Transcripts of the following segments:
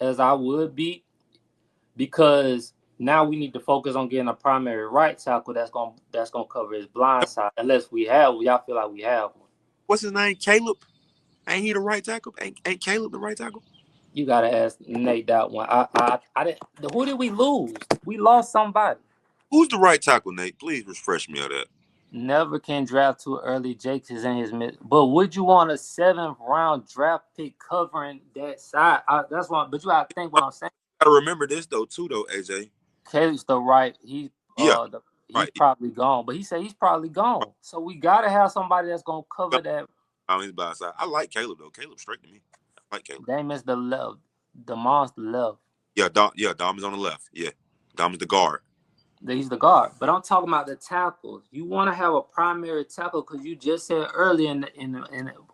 as I would be, because now we need to focus on getting a primary right tackle that's gonna cover his blind side. Unless y'all feel like we have one. What's his name? Caleb. Ain't he the right tackle? Ain't Caleb the right tackle? You gotta ask Nate that one. I didn't. Who did we lose? We lost somebody. Who's the right tackle, Nate? Please refresh me on that. Never can draft too early. Jakes is in his mid. But would you want a 7th round draft pick covering that side? That's one. But you gotta think what I'm saying. Gotta remember this though, AJ. Caleb's the right. Yeah, He's right. probably gone. But he said he's probably gone. So we gotta have somebody that's gonna cover that. On his by side. I like Caleb though. Caleb's straight to me. I like Caleb. Dame is the left. The monster left. Yeah, Dom is on the left. Yeah, Dom is the guard. He's the guard, but I'm talking about the tackles. You want to have a primary tackle because you just said earlier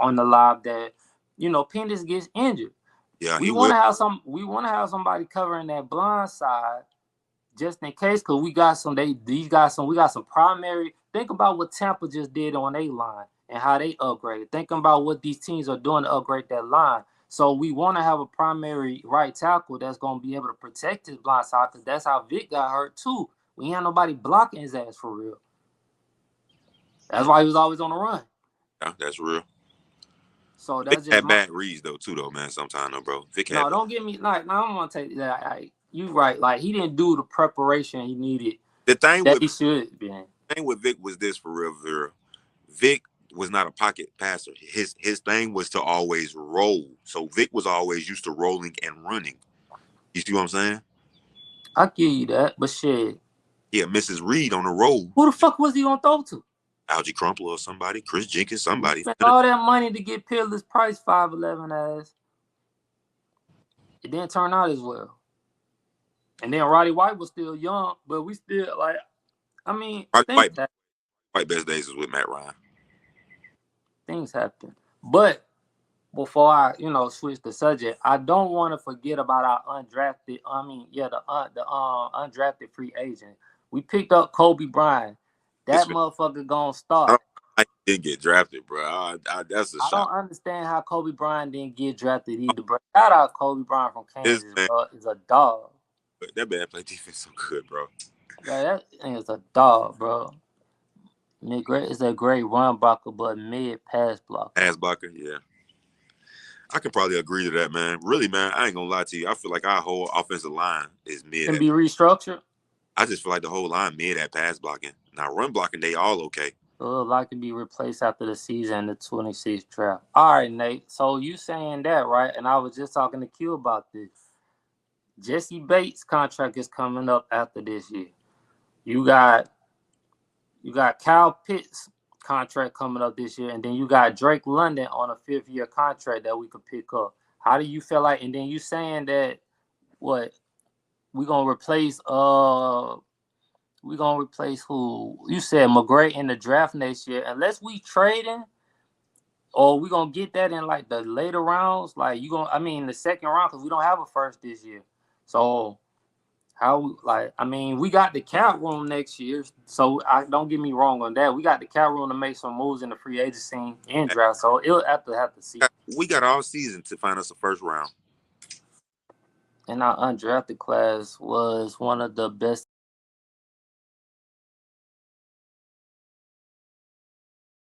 on the live that Pendas gets injured. Yeah, we want to have some. We want to have somebody covering that blind side just in case, because we got some. We got some primary. Think about what Tampa just did on their line and how they upgraded. Think about what these teams are doing to upgrade that line. So we want to have a primary right tackle that's going to be able to protect his blind side, because that's how Vic got hurt too. We ain't had nobody blocking his ass for real. That's why he was always on the run. Yeah, that's real. So that's Vic had bad reads though, man. Sometimes though, bro. Vic had. No, don't get me like. No, I don't want to take that. You right. Like, he didn't do the preparation he needed. The thing that he should be. The thing with Vic was this, for real. Vic was not a pocket passer. His thing was to always roll. So Vic was always used to rolling and running. You see what I'm saying? I give you that, but shit. Yeah, Mrs. Reed on the roll. Who the fuck was he gonna throw to? Algie Crumpler or somebody, Chris Jenkins, somebody. He spent all that money to get Peerless Price 5'11" ass. It didn't turn out as well. And then Roddy White was still young, but we still like. I mean, White best days was with Matt Ryan. Things happen, but before I, switch the subject, I don't want to forget about our undrafted. The undrafted free agent. We picked up Kobe Bryant. That motherfucker gonna start. I didn't get drafted, bro. That's a I shot. don't understand how Kobe Bryant didn't get drafted either, bro. Shout out Kobe Bryant from Kansas, bro. Is a dog. That man play defense so good, bro. Yeah, that thing is a dog, bro. It's a great run blocker, but mid pass blocker. Pass blocker, yeah. I can probably agree to that, man. Really, man, I ain't gonna lie to you. I feel like our whole offensive line is mid. Can be restructured. I just feel like the whole line mid at pass blocking. Now run blocking, they all okay. Like to be replaced after the season in the 26th draft. All right, Nate. So you saying that, right? And I was just talking to Q about this. Jesse Bates' contract is coming up after this year. You got Kyle Pitts' contract coming up this year, and then you got Drake London on a 5th-year contract that we could pick up. How do you feel like? And then you saying that what we gonna replace? We gonna replace who? You said McGray in the draft next year, unless we trading, or we gonna get that in like the later rounds. Like the 2nd round, because we don't have a first this year. So we got the cap room next year. So don't get me wrong on that. We got the cap room to make some moves in the free agency and draft. So it'll have to see. We got all season to find us a first round. And our undrafted class was one of the best